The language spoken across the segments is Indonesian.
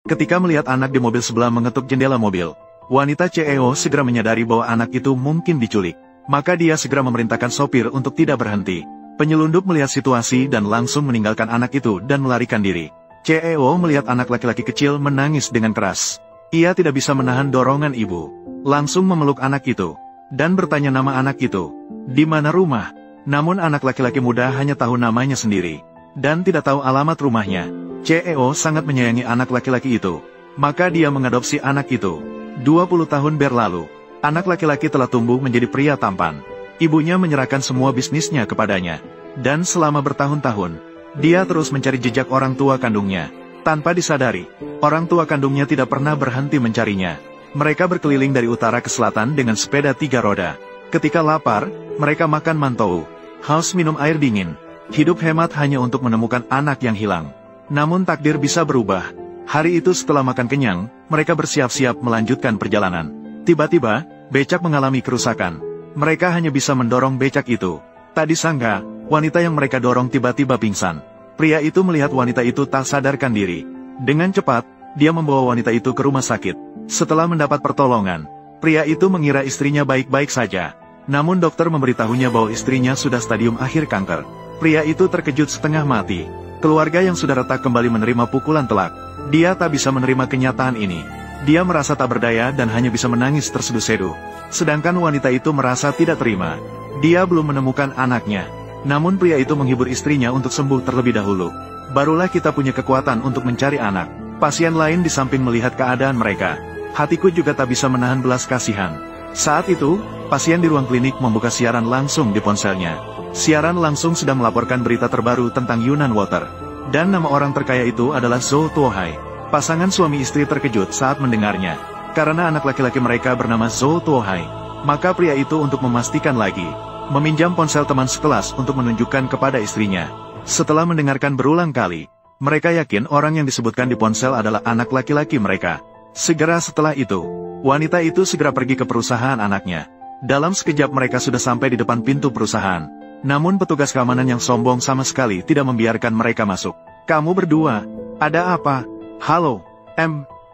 Ketika melihat anak di mobil sebelah mengetuk jendela mobil, wanita CEO segera menyadari bahwa anak itu mungkin diculik. Maka dia segera memerintahkan sopir untuk tidak berhenti. Penyelundup melihat situasi dan langsung meninggalkan anak itu dan melarikan diri. CEO melihat anak laki-laki kecil menangis dengan keras. Ia tidak bisa menahan dorongan ibu. Langsung memeluk anak itu dan bertanya nama anak itu. Di mana rumah? Namun anak laki-laki muda hanya tahu namanya sendiri dan tidak tahu alamat rumahnya. CEO sangat menyayangi anak laki-laki itu. Maka dia mengadopsi anak itu. 20 tahun berlalu. Anak laki-laki telah tumbuh menjadi pria tampan. Ibunya menyerahkan semua bisnisnya kepadanya. Dan selama bertahun-tahun, dia terus mencari jejak orang tua kandungnya. Tanpa disadari, orang tua kandungnya tidak pernah berhenti mencarinya. Mereka berkeliling dari utara ke selatan dengan sepeda 3 roda. Ketika lapar, mereka makan mantou. Haus minum air dingin. Hidup hemat hanya untuk menemukan anak yang hilang. Namun takdir bisa berubah. Hari itu setelah makan kenyang, mereka bersiap-siap melanjutkan perjalanan. Tiba-tiba, becak mengalami kerusakan. Mereka hanya bisa mendorong becak itu. Tak disangka, wanita yang mereka dorong tiba-tiba pingsan. Pria itu melihat wanita itu tak sadarkan diri. Dengan cepat, dia membawa wanita itu ke rumah sakit. Setelah mendapat pertolongan, pria itu mengira istrinya baik-baik saja. Namun dokter memberitahunya bahwa istrinya sudah stadium akhir kanker. Pria itu terkejut setengah mati. Keluarga yang sudah retak kembali menerima pukulan telak. Dia tak bisa menerima kenyataan ini. Dia merasa tak berdaya dan hanya bisa menangis terseduh-seduh. Sedangkan wanita itu merasa tidak terima. Dia belum menemukan anaknya. Namun pria itu menghibur istrinya untuk sembuh terlebih dahulu. Barulah kita punya kekuatan untuk mencari anak. Pasien lain di samping melihat keadaan mereka. Hatiku juga tak bisa menahan belas kasihan. Saat itu, pasien di ruang klinik membuka siaran langsung di ponselnya. Siaran langsung sedang melaporkan berita terbaru tentang Yunnan Water. Dan nama orang terkaya itu adalah Zhou Tuohai. Pasangan suami istri terkejut saat mendengarnya. Karena anak laki-laki mereka bernama Zhou Tuohai. Maka pria itu untuk memastikan lagi, meminjam ponsel teman sekelas untuk menunjukkan kepada istrinya. Setelah mendengarkan berulang kali, mereka yakin orang yang disebutkan di ponsel adalah anak laki-laki mereka. Segera setelah itu, wanita itu segera pergi ke perusahaan anaknya. Dalam sekejap mereka sudah sampai di depan pintu perusahaan. Namun petugas keamanan yang sombong sama sekali tidak membiarkan mereka masuk. Kamu berdua, ada apa? Halo,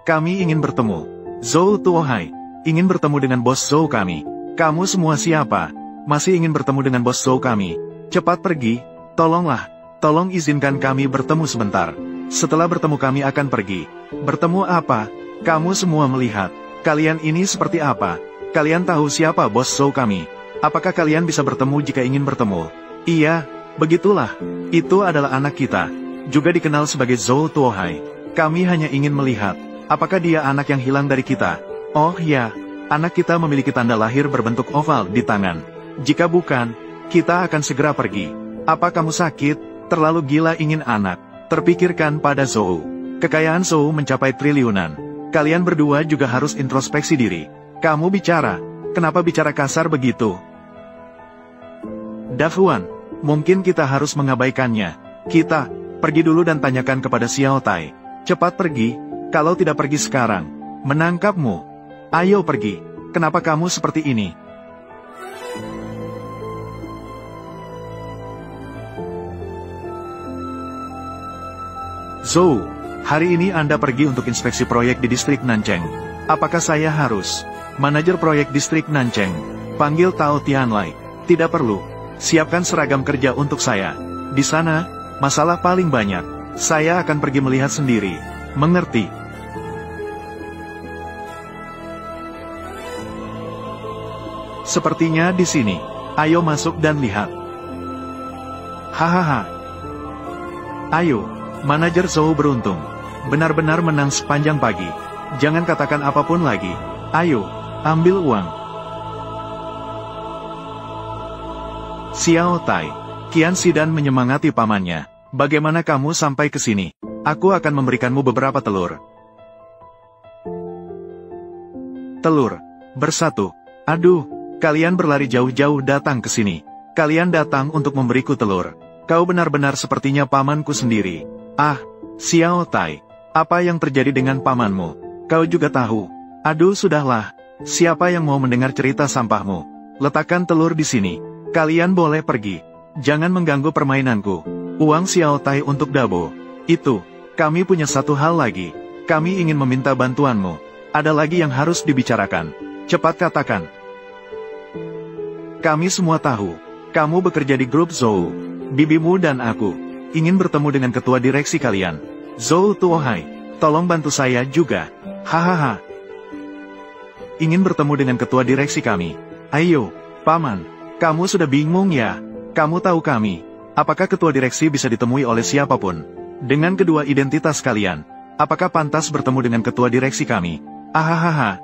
kami ingin bertemu. Zhou Tuohai, ingin bertemu dengan bos Zhou kami. Kamu semua siapa? Masih ingin bertemu dengan bos Zhou kami? Cepat pergi, tolonglah, tolong izinkan kami bertemu sebentar. Setelah bertemu kami akan pergi. Bertemu apa? Kamu semua melihat. Kalian ini seperti apa? Kalian tahu siapa bos Zhou kami? Apakah kalian bisa bertemu jika ingin bertemu? Iya, begitulah. Itu adalah anak kita. Juga dikenal sebagai Zhou Tuohai. Kami hanya ingin melihat, apakah dia anak yang hilang dari kita? Oh ya, anak kita memiliki tanda lahir berbentuk oval di tangan. Jika bukan, kita akan segera pergi. Apa kamu sakit? Terlalu gila ingin anak. Terpikirkan pada Zhou. Kekayaan Zhou mencapai triliunan. Kalian berdua juga harus introspeksi diri. Kamu bicara, kenapa bicara kasar begitu? Dafuan, mungkin kita harus mengabaikannya. Kita, pergi dulu dan tanyakan kepada Xiao Tai. Cepat pergi, kalau tidak pergi sekarang, menangkapmu. Ayo pergi, kenapa kamu seperti ini? Zhou, hari ini Anda pergi untuk inspeksi proyek di distrik Nancheng. Apakah saya harus? Manajer proyek distrik Nancheng, panggil Tao Tianlai. Tidak perlu, siapkan seragam kerja untuk saya. Di sana, masalah paling banyak. Saya akan pergi melihat sendiri. Mengerti? Sepertinya di sini. Ayo masuk dan lihat. Hahaha. Ayo, manajer Zhou beruntung. Benar-benar menang sepanjang pagi. Jangan katakan apapun lagi. Ayo, ambil uang. Xiao Tai, Qian Xidan menyemangati pamannya. Bagaimana kamu sampai ke sini? Aku akan memberikanmu beberapa telur. Telur, bersatu. Aduh, kalian berlari jauh-jauh datang ke sini. Kalian datang untuk memberiku telur. Kau benar-benar sepertinya pamanku sendiri. Ah, Xiao Tai, apa yang terjadi dengan pamanmu? Kau juga tahu. Aduh sudahlah, siapa yang mau mendengar cerita sampahmu? Letakkan telur di sini. Kalian boleh pergi. Jangan mengganggu permainanku. Uang Xiao Tai untuk Dabo. Itu, kami punya satu hal lagi. Kami ingin meminta bantuanmu. Ada lagi yang harus dibicarakan. Cepat katakan. Kami semua tahu. Kamu bekerja di grup Zhou. Bibimu dan aku ingin bertemu dengan ketua direksi kalian. Zhou Tuohai, tolong bantu saya juga. Hahaha. Ingin bertemu dengan ketua direksi kami. Ayo, Paman. Kamu sudah bingung ya? Kamu tahu kami. Apakah ketua direksi bisa ditemui oleh siapapun? Dengan kedua identitas kalian, apakah pantas bertemu dengan ketua direksi kami? Ahahaha.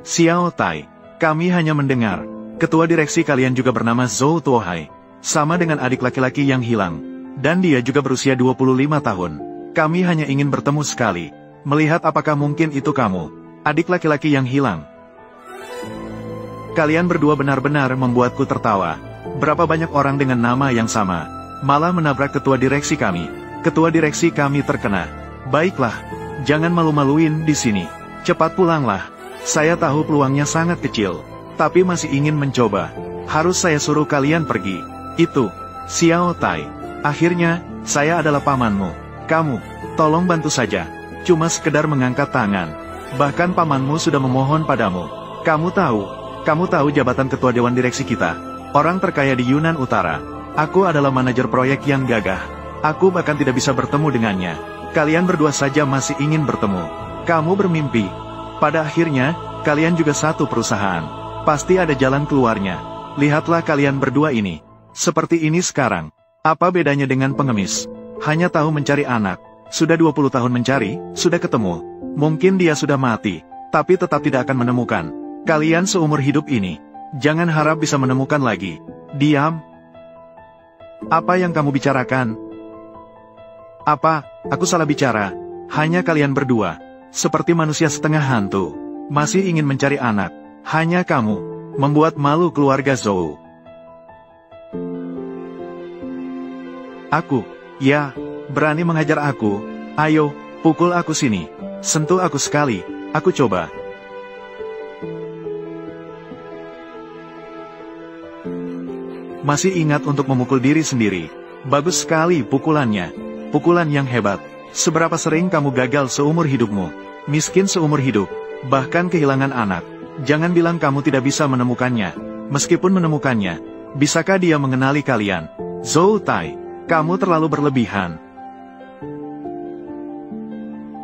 Xiao Tai, kami hanya mendengar. Ketua direksi kalian juga bernama Zhou Tuohai. Sama dengan adik laki-laki yang hilang. Dan dia juga berusia 25 tahun. Kami hanya ingin bertemu sekali. Melihat apakah mungkin itu kamu. Adik laki-laki yang hilang. Kalian berdua benar-benar membuatku tertawa. Berapa banyak orang dengan nama yang sama. Malah menabrak ketua direksi kami. Ketua direksi kami terkena. Baiklah. Jangan malu-maluin di sini. Cepat pulanglah. Saya tahu peluangnya sangat kecil. Tapi masih ingin mencoba. Harus saya suruh kalian pergi. Itu. Xiao Tai. Akhirnya, saya adalah pamanmu. Kamu, tolong bantu saja. Cuma sekedar mengangkat tangan. Bahkan pamanmu sudah memohon padamu. Kamu tahu jabatan ketua dewan direksi kita. Orang terkaya di Yunnan Utara. Aku adalah manajer proyek yang gagah. Aku bahkan tidak bisa bertemu dengannya. Kalian berdua saja masih ingin bertemu. Kamu bermimpi. Pada akhirnya, kalian juga satu perusahaan. Pasti ada jalan keluarnya. Lihatlah kalian berdua ini. Seperti ini sekarang. Apa bedanya dengan pengemis? Hanya tahu mencari anak. Sudah 20 tahun mencari, sudah ketemu. Mungkin dia sudah mati, tapi tetap tidak akan menemukan. Kalian seumur hidup ini. Jangan harap bisa menemukan lagi. Diam. Apa yang kamu bicarakan? Apa? Aku salah bicara. Hanya kalian berdua. Seperti manusia setengah hantu. Masih ingin mencari anak. Hanya kamu. Membuat malu keluarga Zhou. Aku, ya, berani menghajar aku. Ayo, pukul aku sini. Sentuh aku sekali. Aku coba. Masih ingat untuk memukul diri sendiri. Bagus sekali pukulannya. Pukulan yang hebat. Seberapa sering kamu gagal seumur hidupmu? Miskin seumur hidup. Bahkan kehilangan anak. Jangan bilang kamu tidak bisa menemukannya. Meskipun menemukannya, bisakah dia mengenali kalian? Zhou Tai, kamu terlalu berlebihan.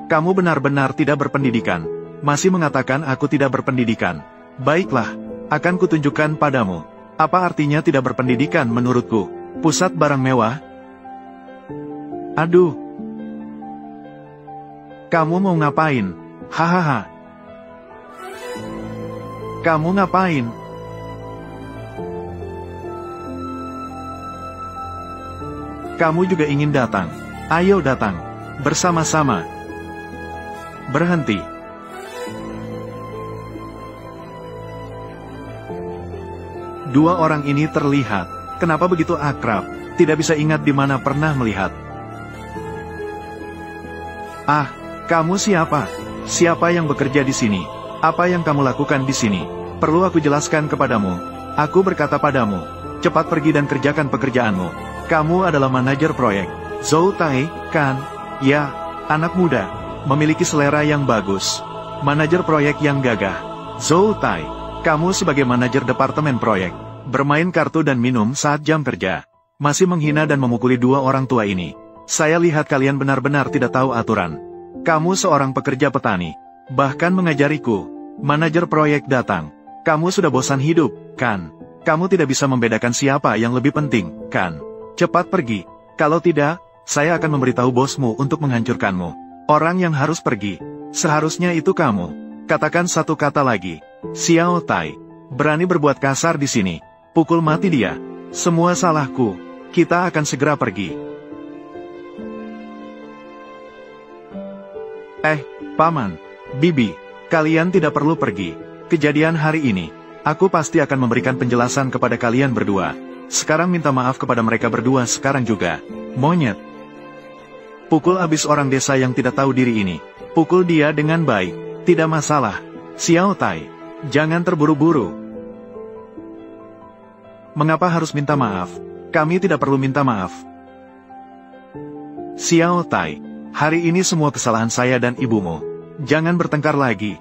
Kamu benar-benar tidak berpendidikan. Masih mengatakan aku tidak berpendidikan. Baiklah, akan kutunjukkan padamu. Apa artinya tidak berpendidikan menurutku? Pusat barang mewah? Aduh. Kamu mau ngapain? Hahaha. Kamu ngapain? Kamu juga ingin datang? Ayo datang. Bersama-sama. Berhenti. Dua orang ini terlihat. Kenapa begitu akrab? Tidak bisa ingat di mana pernah melihat. Ah, kamu siapa? Siapa yang bekerja di sini? Apa yang kamu lakukan di sini? Perlu aku jelaskan kepadamu? Aku berkata padamu, cepat pergi dan kerjakan pekerjaanmu. Kamu adalah manajer proyek. Zhou Tai, kan? Ya, anak muda. Memiliki selera yang bagus. Manajer proyek yang gagah. Zhou Tai, kamu sebagai manajer departemen proyek. Bermain kartu dan minum saat jam kerja. Masih menghina dan memukuli dua orang tua ini. Saya lihat kalian benar-benar tidak tahu aturan. Kamu seorang pekerja petani. Bahkan mengajariku. Manajer proyek datang. Kamu sudah bosan hidup, kan? Kamu tidak bisa membedakan siapa yang lebih penting, kan? Cepat pergi. Kalau tidak, saya akan memberitahu bosmu untuk menghancurkanmu. Orang yang harus pergi. Seharusnya itu kamu. Katakan satu kata lagi. Xiao Tai. Berani berbuat kasar di sini. Pukul mati dia. Semua salahku. Kita akan segera pergi. Paman. Bibi. Kalian tidak perlu pergi. Kejadian hari ini. Aku pasti akan memberikan penjelasan kepada kalian berdua. Sekarang minta maaf kepada mereka berdua sekarang juga. Monyet. Pukul abis orang desa yang tidak tahu diri ini. Pukul dia dengan baik. Tidak masalah. Xiao Tai. Jangan terburu-buru. Mengapa harus minta maaf? Kami tidak perlu minta maaf. Xiao Tai. Hari ini semua kesalahan saya dan ibumu. Jangan bertengkar lagi.